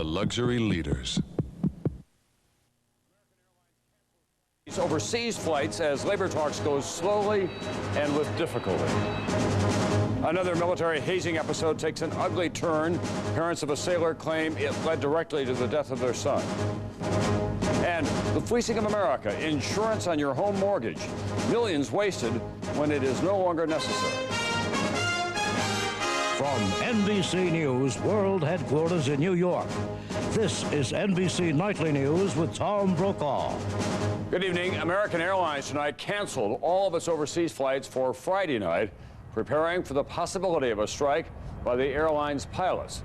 the luxury leaders. Overseas flights as labor talks go slowly and with difficulty. Another military hazing episode takes an ugly turn. Parents of a sailor claim it led directly to the death of their son. And the fleecing of America, insurance on your home mortgage. Millions wasted when it is no longer necessary. From NBC News World Headquarters in New York, this is NBC Nightly News with Tom Brokaw. Good evening. American Airlines tonight canceled all of its overseas flights for Friday night, preparing for the possibility of a strike by the airline's pilots.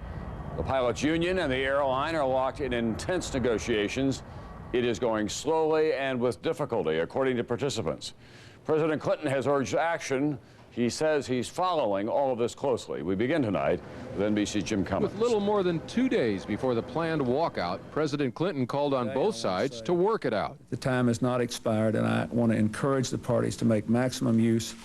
The pilots' union and the airline are locked in intense negotiations. It is going slowly and with difficulty, according to participants. President Clinton has urged action. He says he's following all of this closely. We begin tonight with NBC's Jim Cummins. With little more than 2 days before the planned walkout, President Clinton called on both sides to work it out. The time has not expired, and I want to encourage the parties to make maximum use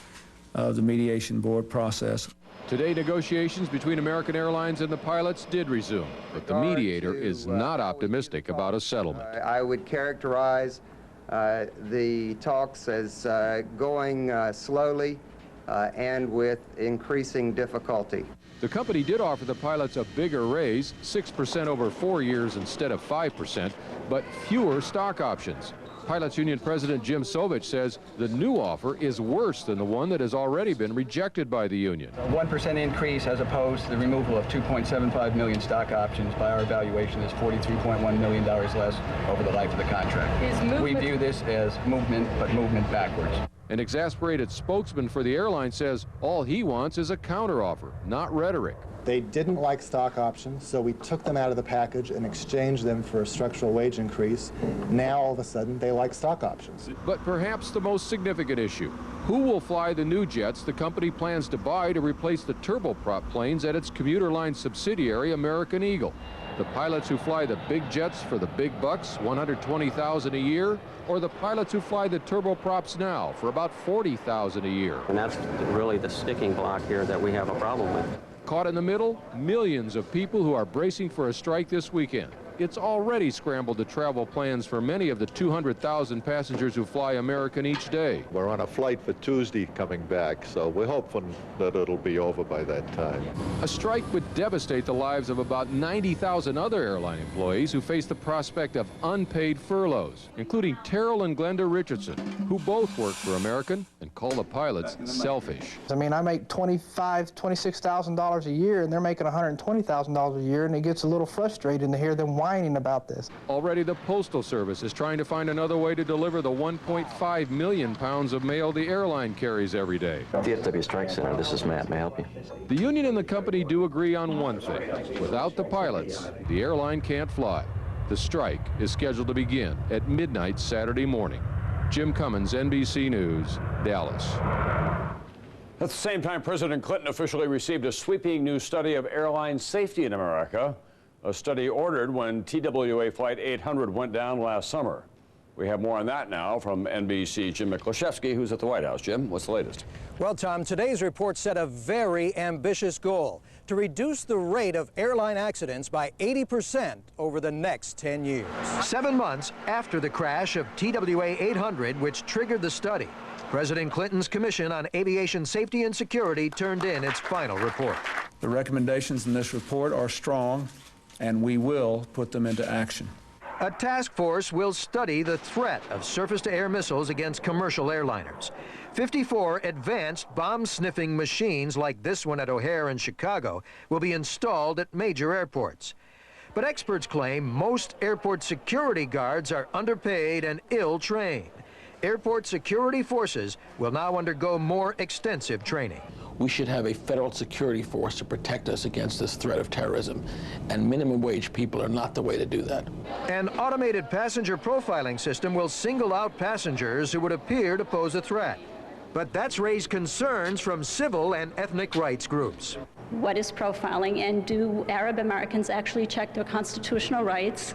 of the mediation board process. Today, negotiations between American Airlines and the pilots did resume, but the mediator is not optimistic about a settlement. I would characterize the talks as going slowly and with increasing difficulty. The company did offer the pilots a bigger raise, 6% over 4 years instead of 5%, but fewer stock options. Pilots Union President Jim Sovich says the new offer is worse than the one that has already been rejected by the union. A 1% increase as opposed to the removal of 2.75 million stock options by our evaluation is $43.1 million less over the life of the contract. We view this as movement, but movement backwards. An exasperated spokesman for the airline says all he wants is a counteroffer, not rhetoric. They didn't like stock options, so we took them out of the package and exchanged them for a structural wage increase. Now, all of a sudden, they like stock options. But perhaps the most significant issue, who will fly the new jets the company plans to buy to replace the turboprop planes at its commuter line subsidiary, American Eagle? The pilots who fly the big jets for the big bucks, $120,000 a year, or the pilots who fly the turboprops now for about $40,000 a year? And that's really the sticking block here that we have a problem with. Caught in the middle, millions of people who are bracing for a strike this weekend. It's already scrambled the travel plans for many of the 200,000 passengers who fly American each day. We're on a flight for Tuesday coming back, so we're hoping that it'll be over by that time. A strike would devastate the lives of about 90,000 other airline employees who face the prospect of unpaid furloughs, including Terrell and Glenda Richardson, who both work for American and call the pilots selfish. I mean, I make $25,000, $26,000 a year, and they're making $120,000 a year, and it gets a little frustrating to hear them whining about this. Already the Postal Service is trying to find another way to deliver the 1.5 million pounds of mail the airline carries every day. DFW Strike Center, this is Matt. May I help you? The union and the company do agree on one thing. Without the pilots, the airline can't fly. The strike is scheduled to begin at midnight Saturday morning. Jim Cummins, NBC News, Dallas. At the same time, President Clinton officially received a sweeping new study of airline safety in America, a study ordered when TWA Flight 800 went down last summer. We have more on that now from NBC Jim Miklashevsky, who's at the White House. Jim, what's the latest? Well, Tom, today's report set a very ambitious goal to reduce the rate of airline accidents by 80% over the next 10 years. 7 months after the crash of TWA 800, which triggered the study, President Clinton's Commission on Aviation Safety and Security turned in its final report. The recommendations in this report are strong, and we will put them into action. A task force will study the threat of surface-to-air missiles against commercial airliners. 54 advanced bomb-sniffing machines like this one at O'Hare in Chicago will be installed at major airports. But experts claim most airport security guards are underpaid and ill-trained. Airport security forces will now undergo more extensive training. We should have a federal security force to protect us against this threat of terrorism, and minimum wage people are not the way to do that. An automated passenger profiling system will single out passengers who would appear to pose a threat. But that's raised concerns from civil and ethnic rights groups. What is profiling, and do Arab Americans actually check their constitutional rights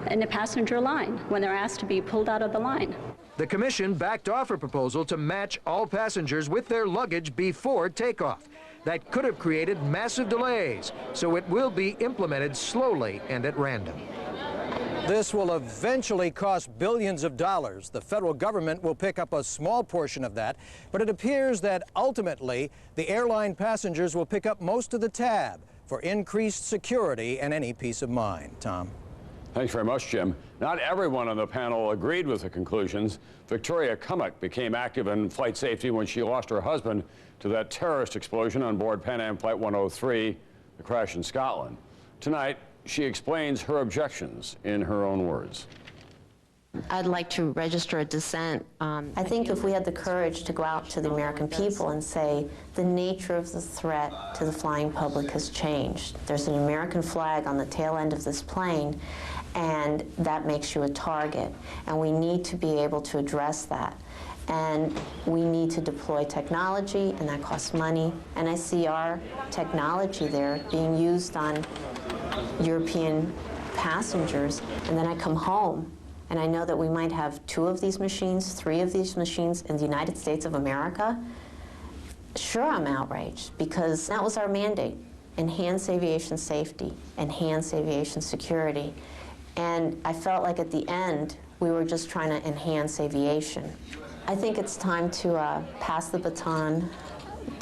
in the passenger line when they're asked to be pulled out of the line? The commission backed off a proposal to match all passengers with their luggage before takeoff. that could have created massive delays, so it will be implemented slowly and at random. This will eventually cost billions of dollars. The federal government will pick up a small portion of that, but it appears that ultimately the airline passengers will pick up most of the tab for increased security and any peace of mind. Tom. Thanks very much, Jim. Not everyone on the panel agreed with the conclusions. Victoria Cummock became active in flight safety when she lost her husband to that terrorist explosion on board Pan Am Flight 103, the crash in Scotland. Tonight, she explains her objections in her own words. I'd like to register a dissent. I think if we had the courage to go out to the American people and say the nature of the threat to the flying public has changed. There's an American flag on the tail end of this plane, and that makes you a target. And we need to be able to address that. And we need to deploy technology, and that costs money. And I see our technology there being used on European passengers, and then I come home and I know that we might have 2 of these machines, 3 of these machines in the United States of America. Sure, I'm outraged, because that was our mandate: enhance aviation safety, enhance aviation security. And I felt like at the end we were just trying to enhance aviation. I think it's time to pass the baton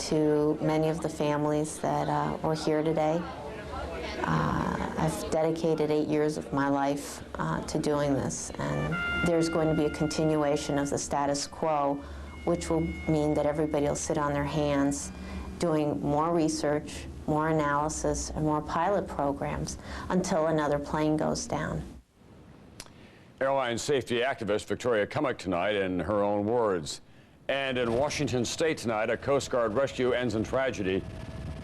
to many of the families that were here today. I've dedicated 8 years of my life to doing this, and there's going to be a continuation of the status quo, which will mean that everybody will sit on their hands doing more research, more analysis, and more pilot programs until another plane goes down. Airline safety activist Victoria Cummock tonight in her own words. And in Washington State tonight, a Coast Guard rescue ends in tragedy.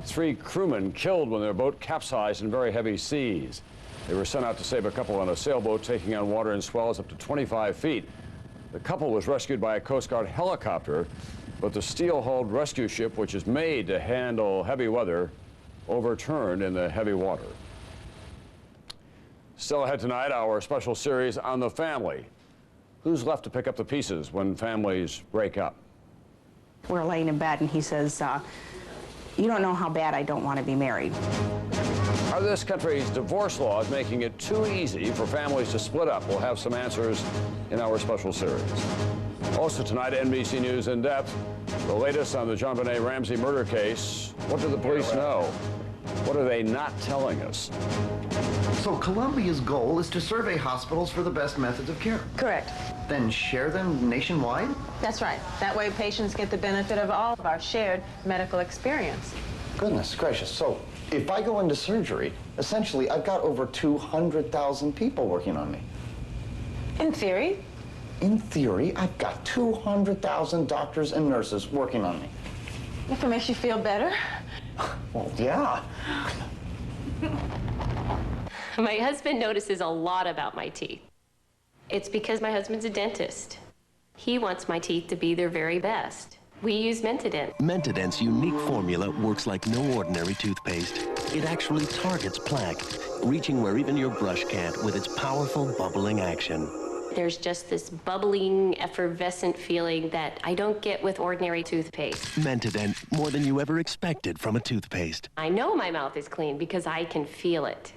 3 crewmen killed when their boat capsized in very heavy seas. They were sent out to save a couple on a sailboat taking on water and swells up to 25 feet. The couple was rescued by a Coast Guard helicopter, but the steel-hulled rescue ship, which is made to handle heavy weather, overturned in the heavy water. Still ahead tonight, our special series on the family. Who's left to pick up the pieces when families break up? We're laying in bed and he says, you don't know how bad I don't want to be married. Are this country's divorce laws making it too easy for families to split up? We'll have some answers in our special series. Also tonight, NBC News In Depth, the latest on the JonBenet Ramsey murder case. What do the police know? What are they not telling us? So Columbia's goal is to survey hospitals for the best methods of care. Correct. Then share them nationwide? That's right. That way patients get the benefit of all of our shared medical experience. Goodness gracious. So if I go into surgery, essentially I've got over 200,000 people working on me. In theory? In theory, I've got 200,000 doctors and nurses working on me. If it makes you feel better. Well, yeah. My husband notices a lot about my teeth. It's because my husband's a dentist. He wants my teeth to be their very best. We use Mentadent. Mentadent's unique formula works like no ordinary toothpaste. It actually targets plaque, reaching where even your brush can't with its powerful bubbling action. There's just this bubbling, effervescent feeling that I don't get with ordinary toothpaste. Mentadent, more than you ever expected from a toothpaste. I know my mouth is clean because I can feel it.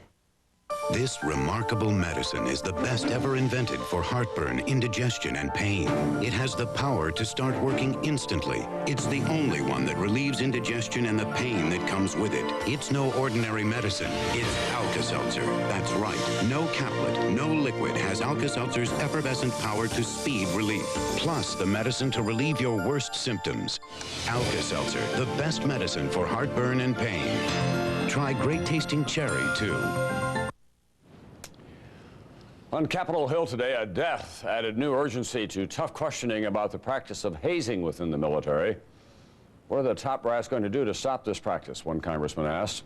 This remarkable medicine is the best ever invented for heartburn, indigestion, and pain. It has the power to start working instantly. It's the only one that relieves indigestion and the pain that comes with it. It's no ordinary medicine. It's Alka-Seltzer. That's right. No caplet, no liquid has Alka-Seltzer's effervescent power to speed relief. Plus the medicine to relieve your worst symptoms. Alka-Seltzer, the best medicine for heartburn and pain. Try great tasting cherry, too. On Capitol Hill today, a death added new urgency to tough questioning about the practice of hazing within the military. What are the top brass going to do to stop this practice, one congressman asked.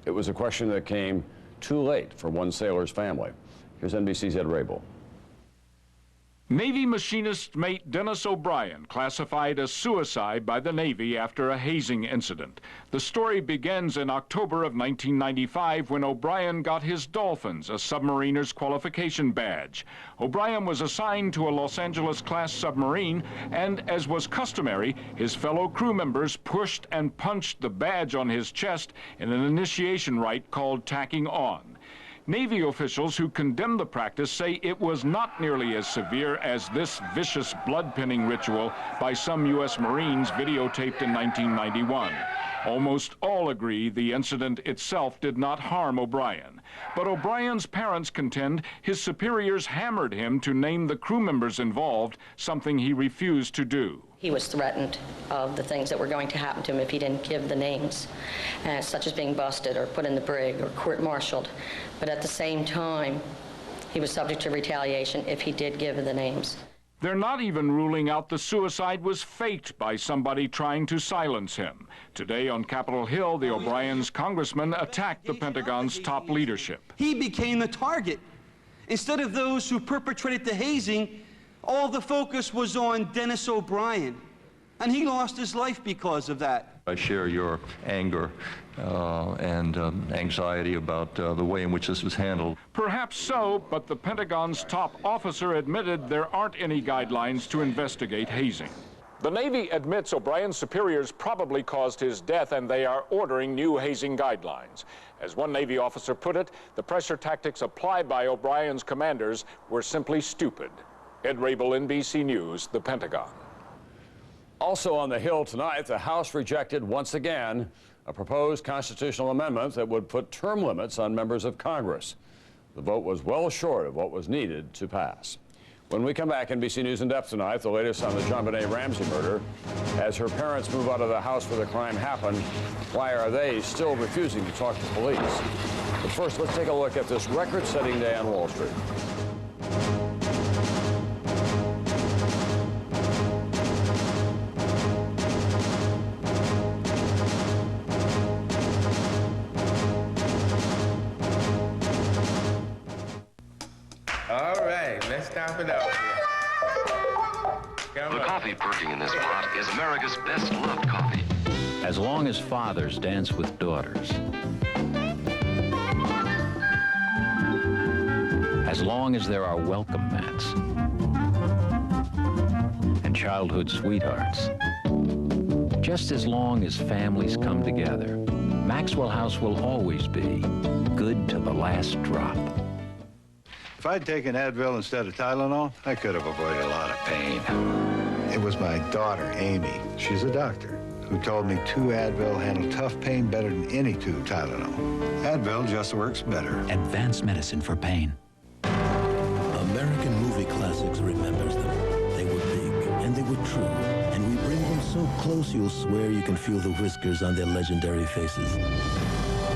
It was a question that came too late for one sailor's family. Here's NBC's Ed Rabel. Navy machinist mate Dennis O'Brien classified as suicide by the Navy after a hazing incident. The story begins in October of 1995 when O'Brien got his Dolphins, a submariner's qualification badge. O'Brien was assigned to a Los Angeles-class submarine, and as was customary, his fellow crew members pushed and punched the badge on his chest in an initiation rite called tacking on. Navy officials who condemned the practice say it was not nearly as severe as this vicious blood-pinning ritual by some U.S. Marines videotaped in 1991. Almost all agree the incident itself did not harm O'Brien. But O'Brien's parents contend his superiors hammered him to name the crew members involved, something he refused to do. He was threatened of the things that were going to happen to him if he didn't give the names, such as being busted or put in the brig or court-martialed. But at the same time, he was subject to retaliation if he did give the names. They're not even ruling out the suicide was faked by somebody trying to silence him. Today on Capitol Hill, the O'Brien's congressman attacked the Pentagon's top leadership. He became the target. Instead of those who perpetrated the hazing, all the focus was on Dennis O'Brien, and he lost his life because of that. I share your anger and anxiety about the way in which this was handled. Perhaps so, but the Pentagon's top officer admitted there aren't any guidelines to investigate hazing. The Navy admits O'Brien's superiors probably caused his death, and they are ordering new hazing guidelines. As one Navy officer put it, the pressure tactics applied by O'Brien's commanders were simply stupid. Ed Rabel, NBC News, the Pentagon. Also on the Hill tonight, the House rejected once again a proposed constitutional amendment that would put term limits on members of Congress. The vote was well short of what was needed to pass. When we come back, NBC News in Depth tonight, the latest on the JonBenet Ramsey murder. As her parents move out of the house where the crime happened, why are they still refusing to talk to police? But first, let's take a look at this record-setting day on Wall Street. Stop it out here. The coffee perking in this pot is America's best loved coffee. As long as fathers dance with daughters. As long as there are welcome mats. And childhood sweethearts. Just as long as families come together, Maxwell House will always be good to the last drop. If I'd taken Advil instead of Tylenol, I could have avoided a lot of pain. It was my daughter, Amy, she's a doctor, who told me 2 Advil handle tough pain better than any 2 Tylenol. Advil just works better. Advanced medicine for pain. American movie classics remembers them. They were big and they were true. And we bring them so close you'll swear you can feel the whiskers on their legendary faces.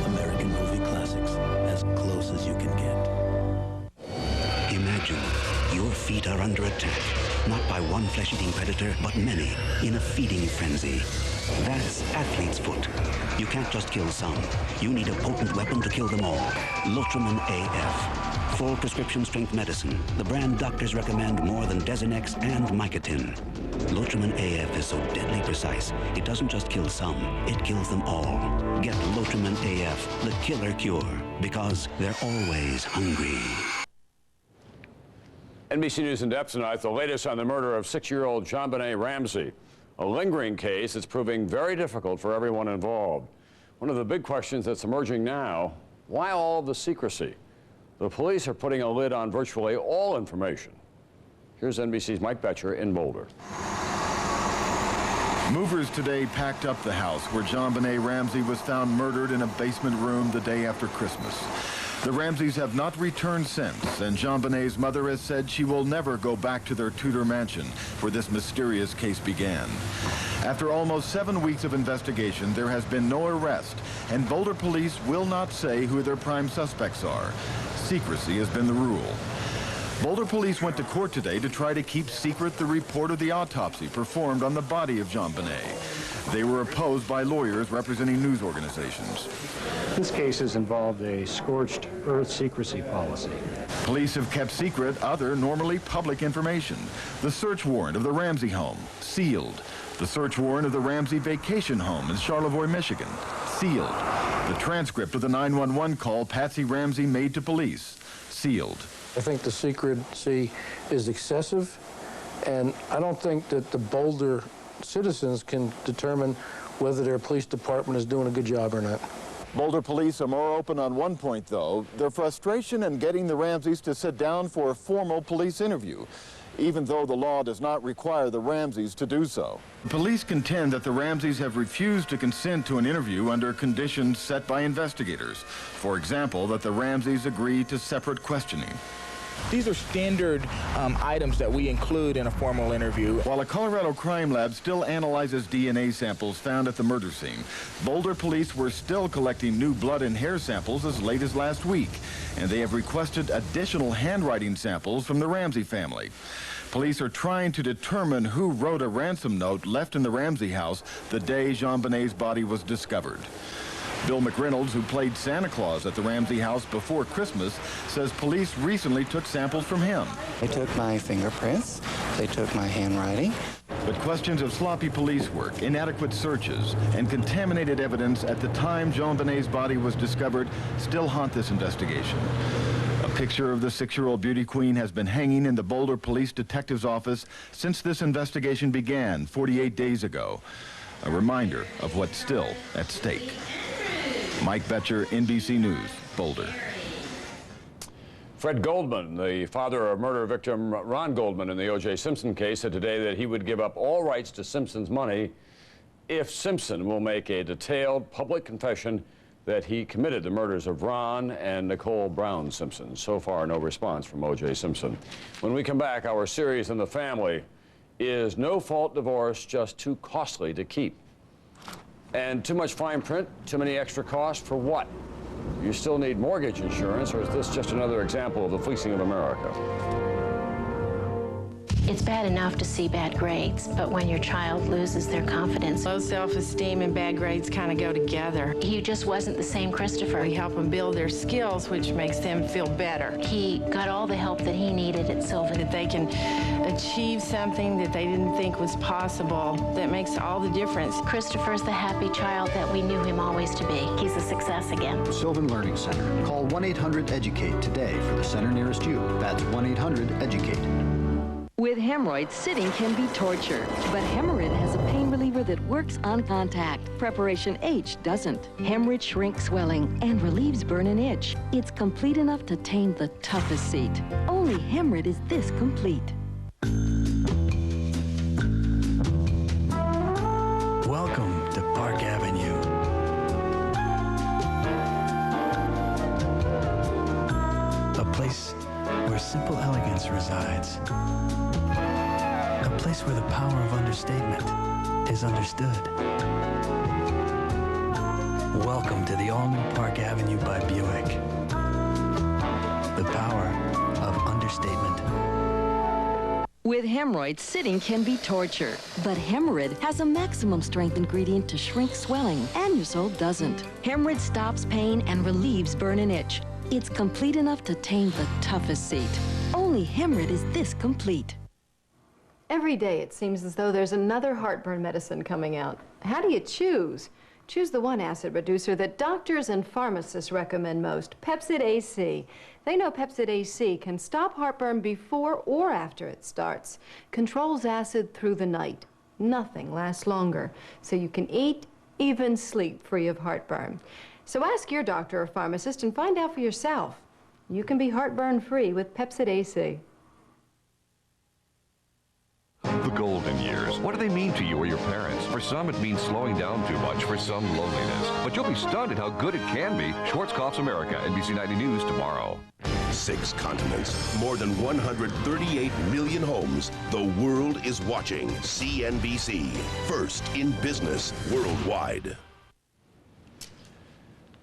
American movie classics, as close as you can get. Imagine your feet are under attack, not by one flesh-eating predator, but many, in a feeding frenzy. That's athlete's foot. You can't just kill some. You need a potent weapon to kill them all. Lotramin AF. Full prescription strength medicine. The brand doctors recommend more than Dezinex and Mycotin. Lotramin AF is so deadly precise, it doesn't just kill some, it kills them all. Get Lotramin AF, the killer cure, because they're always hungry. NBC News in Depth tonight, the latest on the murder of 6-year-old JonBenet Ramsey, a lingering case that's proving very difficult for everyone involved. One of the big questions that's emerging now, why all of the secrecy? The police are putting a lid on virtually all information. Here's NBC's Mike Betcher in Boulder. Movers today packed up the house where JonBenet Ramsey was found murdered in a basement room the day after Christmas. The Ramseys have not returned since, and JonBenet's mother has said she will never go back to their Tudor mansion where this mysterious case began. After almost 7 weeks of investigation, there has been no arrest, and Boulder police will not say who their prime suspects are. Secrecy has been the rule. Boulder police went to court today to try to keep secret the report of the autopsy performed on the body of JonBenet. They were opposed by lawyers representing news organizations. This case has involved a scorched earth secrecy policy. Police have kept secret other normally public information. The search warrant of the Ramsey home, sealed. The search warrant of the Ramsey vacation home in Charlevoix, Michigan, sealed. The transcript of the 911 call Patsy Ramsey made to police, sealed. I think the secrecy is excessive, and I don't think that the Boulder citizens can determine whether their police department is doing a good job or not. Boulder police are more open on one point, though, their frustration in getting the Ramseys to sit down for a formal police interview, even though the law does not require the Ramseys to do so. Police contend that the Ramseys have refused to consent to an interview under conditions set by investigators. For example, that the Ramseys agree to separate questioning. These are standard items that we include in a formal interview. While a Colorado crime lab still analyzes DNA samples found at the murder scene, Boulder police were still collecting new blood and hair samples as late as last week, and they have requested additional handwriting samples from the Ramsey family. Police are trying to determine who wrote a ransom note left in the Ramsey house the day JonBenét's body was discovered. Bill McReynolds, who played Santa Claus at the Ramsey house before Christmas, says police recently took samples from him. They took my fingerprints, they took my handwriting. But questions of sloppy police work, inadequate searches, and contaminated evidence at the time JonBenét's body was discovered still haunt this investigation. A picture of the 6-year-old beauty queen has been hanging in the Boulder Police Detective's office since this investigation began 48 days ago. A reminder of what's still at stake. Mike Betcher, NBC News, Boulder. Fred Goldman, the father of murder victim Ron Goldman in the O.J. Simpson case, said today that he would give up all rights to Simpson's money if Simpson will make a detailed public confession that he committed the murders of Ron and Nicole Brown Simpson. So far, no response from O.J. Simpson. When we come back, our series in the family, is no-fault divorce just too costly to keep? And too much fine print, too many extra costs for what? You still need mortgage insurance, or is this just another example of the fleecing of America? It's bad enough to see bad grades, but when your child loses their confidence... Low self-esteem and bad grades kind of go together. He just wasn't the same Christopher. We help them build their skills, which makes them feel better. He got all the help that he needed at Sylvan. That they can achieve something that they didn't think was possible. That makes all the difference. Christopher's the happy child that we knew him always to be. He's a success again. Sylvan Learning Center. Call 1-800-EDUCATE today for the center nearest you. That's 1-800-EDUCATE. With hemorrhoids, sitting can be torture, but Hemorrhoid has a pain reliever that works on contact. Preparation H doesn't. Hemorrhoid shrinks swelling and relieves burn and itch. It's complete enough to tame the toughest seat. Only Hemorrhoid is this complete. Welcome to Park Avenue. A place where simple elegance resides. A place where the power of understatement is understood. Welcome to the all-new Park Avenue by Buick. The power of understatement. With hemorrhoids, sitting can be torture, but Hemorrhoid has a maximum strength ingredient to shrink swelling, and your soul doesn't. Hemorrhoid stops pain and relieves burn and itch. It's complete enough to tame the toughest seat. Only Hemorrhoid is this complete. Every day it seems as though there's another heartburn medicine coming out. How do you choose? Choose the one acid reducer that doctors and pharmacists recommend most, Pepcid AC. They know Pepcid AC can stop heartburn before or after it starts. Controls acid through the night. Nothing lasts longer, so you can eat, even sleep free of heartburn. So ask your doctor or pharmacist and find out for yourself. You can be heartburn free with Pepcid AC. The golden years. What do they mean to you or your parents? For some, it means slowing down too much. For some, loneliness. But you'll be stunned at how good it can be. Schwarzkopf's America, NBC 90 News tomorrow. 6 continents, more than 138 million homes. The world is watching CNBC. First in business worldwide.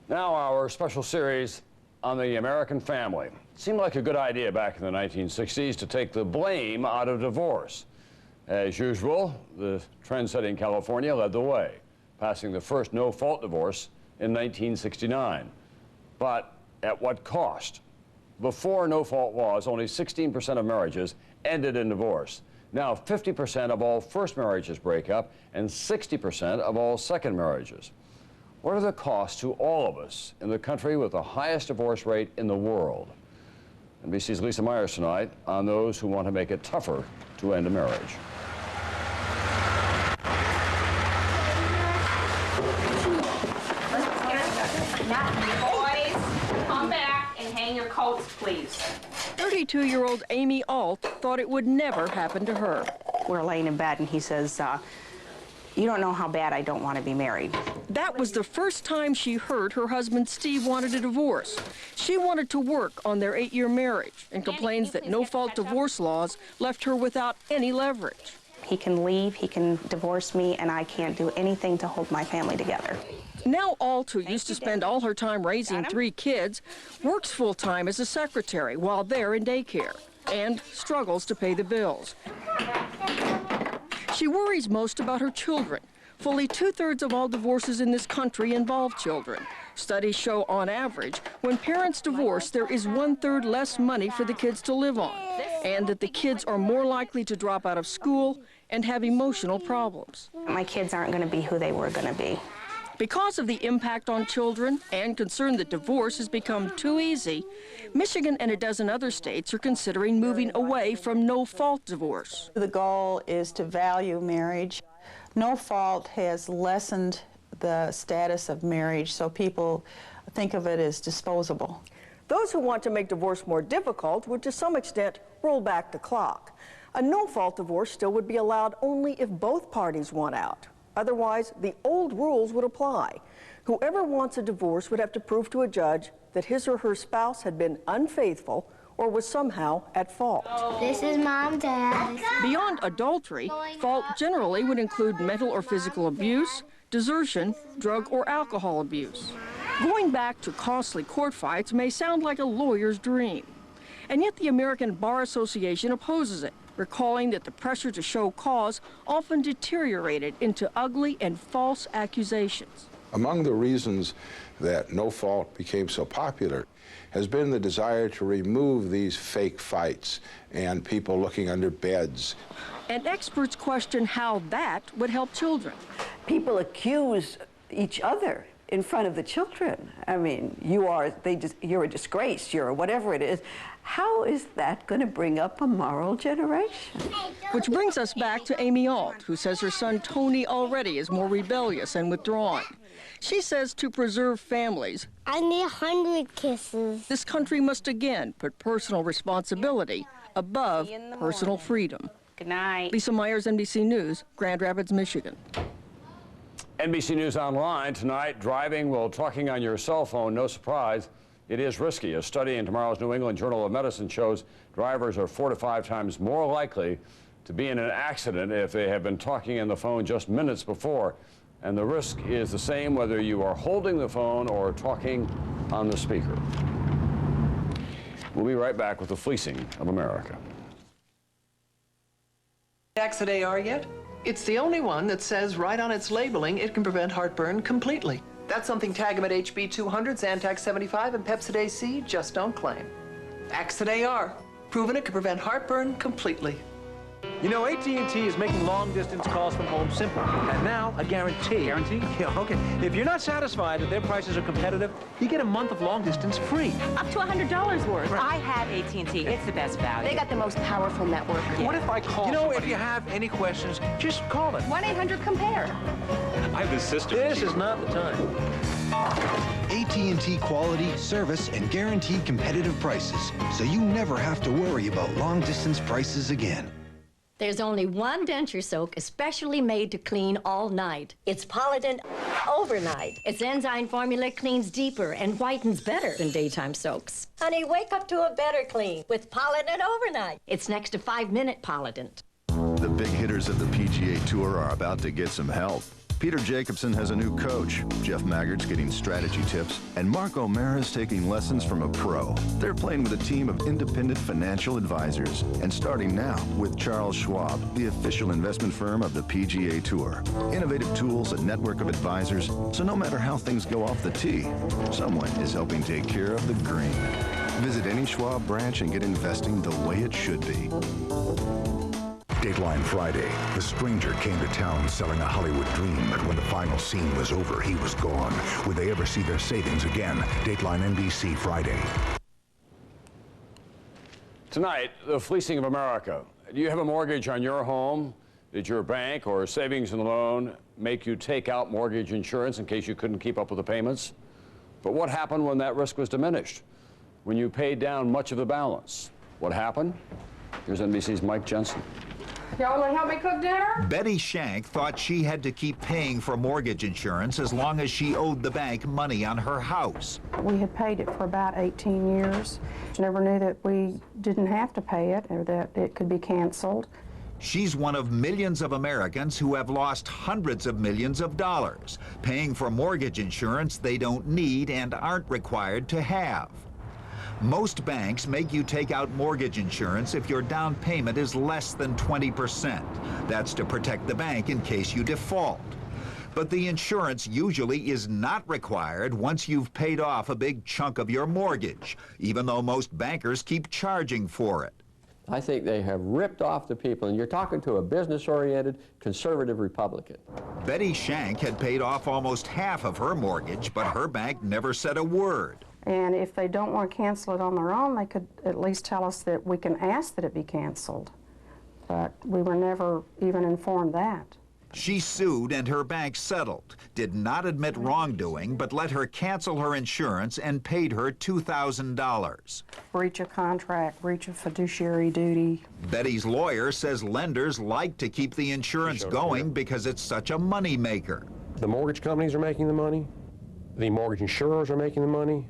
Now our special series on the American family. It seemed like a good idea back in the 1960s to take the blame out of divorce. As usual, the trend-setting California led the way, passing the first no-fault divorce in 1969. But at what cost? Before no-fault laws, only 16% of marriages ended in divorce. Now 50% of all first marriages break up and 60% of all second marriages. What are the costs to all of us in the country with the highest divorce rate in the world? NBC's Lisa Myers tonight on those who want to make it tougher to end a marriage. Boys, come back and hang your coats, please. 32-year-old Amy Alt thought it would never happen to her. We're laying in bed and he says, you don't know how bad I don't want to be married. That was the first time she heard her husband Steve wanted a divorce. She wanted to work on their 8-year marriage and complains that no-fault divorce laws left her without any leverage. He can leave, he can divorce me, and I can't do anything to hold my family together. Now Alt, who used to spend all her time raising 3 kids, works full-time as a secretary while they're in daycare and struggles to pay the bills. She worries most about her children. Fully 2/3 of all divorces in this country involve children. Studies show, on average, when parents divorce, there is 1/3 less money for the kids to live on, and that the kids are more likely to drop out of school and have emotional problems. My kids aren't going to be who they were going to be. Because of the impact on children and concern that divorce has become too easy, Michigan and a dozen other states are considering moving away from no-fault divorce. The goal is to value marriage. No-fault has lessened the status of marriage, so people think of it as disposable. Those who want to make divorce more difficult would, to some extent, roll back the clock. A no-fault divorce still would be allowed only if both parties want out. Otherwise, the old rules would apply. Whoever wants a divorce would have to prove to a judge that his or her spouse had been unfaithful or was somehow at fault. This is Mom, Dad. Beyond adultery, fault generally would include mental or physical abuse, desertion, drug or alcohol abuse. Going back to costly court fights may sound like a lawyer's dream. And yet the American Bar Association opposes it, recalling that the pressure to show cause often deteriorated into ugly and false accusations. Among the reasons that no fault became so popular has been the desire to remove these fake fights and people looking under beds. And experts question how that would help children. People accuse each other in front of the children. I mean, you're a disgrace, you're whatever it is. How is that going to bring up a moral generation? Which brings us back to Amy Alt, who says her son Tony already is more rebellious and withdrawn. She says to preserve families, I need 100 kisses. This country must again put personal responsibility above personal freedom. Good night. Lisa Myers, NBC News, Grand Rapids, Michigan. NBC News Online tonight, driving while talking on your cell phone, no surprise, it is risky. A study in tomorrow's New England Journal of Medicine shows drivers are 4 to 5 times more likely to be in an accident if they have been talking on the phone just minutes before. And the risk is the same whether you are holding the phone or talking on the speaker. We'll be right back with the fleecing of America. Axid-AR yet? It's the only one that says right on its labeling it can prevent heartburn completely. That's something Tagamet HB200, Zantac 75, and Pepcid AC just don't claim. Axid-AR, proven it can prevent heartburn completely. You know, AT&T is making long-distance calls from home simple. And now, a guarantee. Guarantee? Yeah, okay. If you're not satisfied that their prices are competitive, you get a month of long-distance free. Up to $100 worth. Right. I have AT&T. It's the best value. They got the most powerful network. Yeah. What if I call? You know, if you have any questions, just call it. 1-800-COMPARE. I have a sister. This is not the time. AT&T quality, service, and guaranteed competitive prices, so you never have to worry about long-distance prices again. There's only one denture soak especially made to clean all night. It's Polident Overnight. Its enzyme formula cleans deeper and whitens better than daytime soaks. Honey, wake up to a better clean with Polident Overnight. It's next to 5-minute Polident. The big hitters of the PGA Tour are about to get some help. Peter Jacobson has a new coach. Jeff Maggart's getting strategy tips, and Mark O'Mara's taking lessons from a pro. They're playing with a team of independent financial advisors, and starting now with Charles Schwab, the official investment firm of the PGA Tour. Innovative tools, a network of advisors, so no matter how things go off the tee, someone is helping take care of the green. Visit any Schwab branch and get investing the way it should be. Dateline Friday. The stranger came to town selling a Hollywood dream, but when the final scene was over, he was gone. Would they ever see their savings again? Dateline NBC Friday. Tonight, the fleecing of America. Do you have a mortgage on your home? Did your bank or savings and loan make you take out mortgage insurance in case you couldn't keep up with the payments? But what happened when that risk was diminished? When you paid down much of the balance? What happened? Here's NBC's Mike Jensen. Y'all want to help me cook dinner? Betty Shank thought she had to keep paying for mortgage insurance as long as she owed the bank money on her house. We had paid it for about 18 years. Never knew that we didn't have to pay it or that it could be canceled. She's one of millions of Americans who have lost hundreds of millions of dollars, paying for mortgage insurance they don't need and aren't required to have. Most banks make you take out mortgage insurance if your down payment is less than 20%. That's to protect the bank in case you default. But the insurance usually is not required once you've paid off a big chunk of your mortgage, even though most bankers keep charging for it. I think they have ripped off the people, and you're talking to a business-oriented, conservative Republican. Betty Shank had paid off almost half of her mortgage, but her bank never said a word. And if they don't want to cancel it on their own, they could at least tell us that we can ask that it be canceled. But we were never even informed that. She sued and her bank settled, did not admit wrongdoing, but let her cancel her insurance and paid her $2,000. Breach of contract, breach of fiduciary duty. Betty's lawyer says lenders like to keep the insurance going because it's such a money maker. The mortgage companies are making the money, the mortgage insurers are making the money,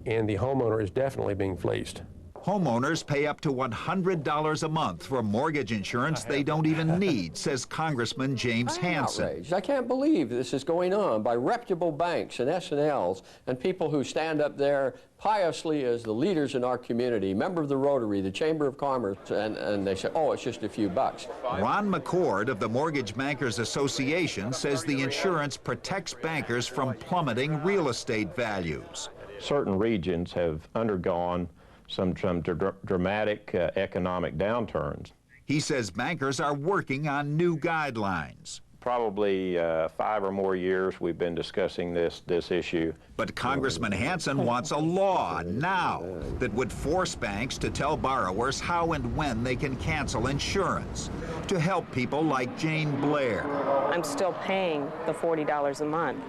and the homeowner is definitely being fleeced. Homeowners pay up to $100 a month for mortgage insurance they don't even need, says Congressman James Hansen. Outraged. I can't believe this is going on by reputable banks and S&Ls and people who stand up there piously as the leaders in our community, member of the Rotary, the Chamber of Commerce, and they say, oh, it's just a few bucks. Ron McCord of the Mortgage Bankers Association says the insurance protects bankers from plummeting real estate values. Certain regions have undergone some dramatic economic downturns. He says bankers are working on new guidelines. Probably 5 or more years we've been discussing this issue. But Congressman Hansen wants a law now that would force banks to tell borrowers how and when they can cancel insurance to help people like Jane Blair. I'm still paying the $40 a month,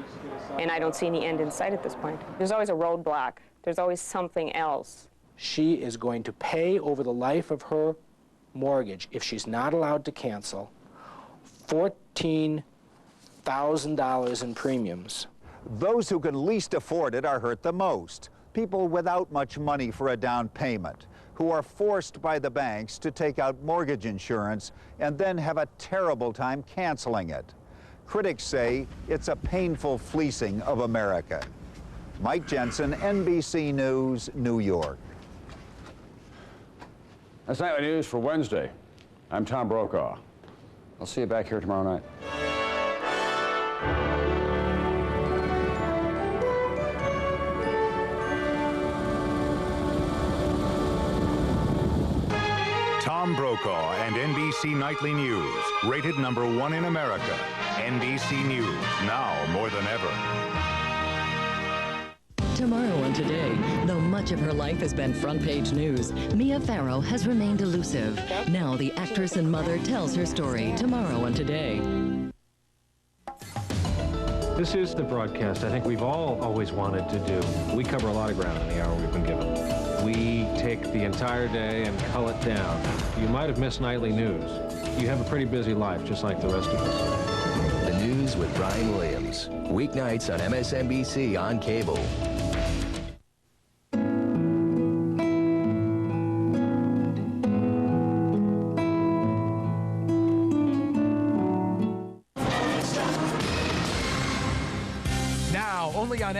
and I don't see any end in sight at this point. There's always a roadblock. There's always something else. She is going to pay over the life of her mortgage, if she's not allowed to cancel, $14,000 in premiums. Those who can least afford it are hurt the most. People without much money for a down payment, who are forced by the banks to take out mortgage insurance and then have a terrible time canceling it. Critics say it's a painful fleecing of America. Mike Jensen, NBC News, New York. That's Nightly News for Wednesday. I'm Tom Brokaw. I'll see you back here tomorrow night. Tom Brokaw and NBC Nightly News, rated #1 in America. NBC News, now more than ever. Tomorrow on Today, though much of her life has been front-page news, Mia Farrow has remained elusive. Now the actress and mother tells her story. Tomorrow on Today. This is the broadcast I think we've all always wanted to do. We cover a lot of ground in the hour we've been given. We take the entire day and cull it down. You might have missed nightly news. You have a pretty busy life, just like the rest of us. The News with Brian Williams. Weeknights on MSNBC on cable.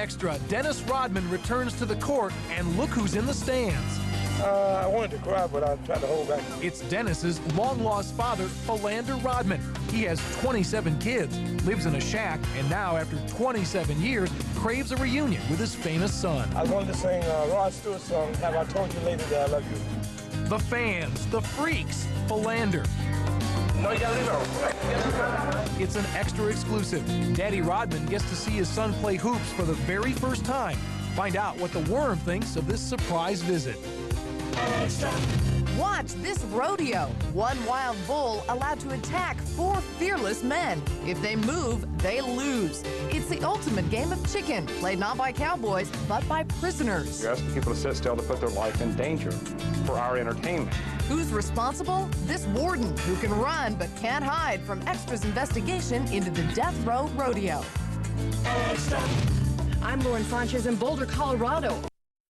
Extra, Dennis Rodman returns to the court, and look who's in the stands. I wanted to cry, but I tried to hold back. It's Dennis's long-lost father, Philander Rodman. He has 27 kids, lives in a shack, and now, after 27 years, craves a reunion with his famous son. I wanted to sing Rod Stewart's song, Have I Told You Lately That I Love You? The fans, the freaks, Philander. No, you gotta leave it. It's an extra exclusive. Daddy Rodman gets to see his son play hoops for the very first time. Find out what the worm thinks of this surprise visit. Watch this rodeo. One wild bull allowed to attack 4 fearless men. If they move, they lose. It's the ultimate game of chicken, played not by cowboys, but by prisoners. You're asking people to sit still to put their life in danger for our entertainment. Who's responsible? This warden, who can run but can't hide from Extra's investigation into the Death Row Rodeo. I'm Lauren Sanchez in Boulder, Colorado.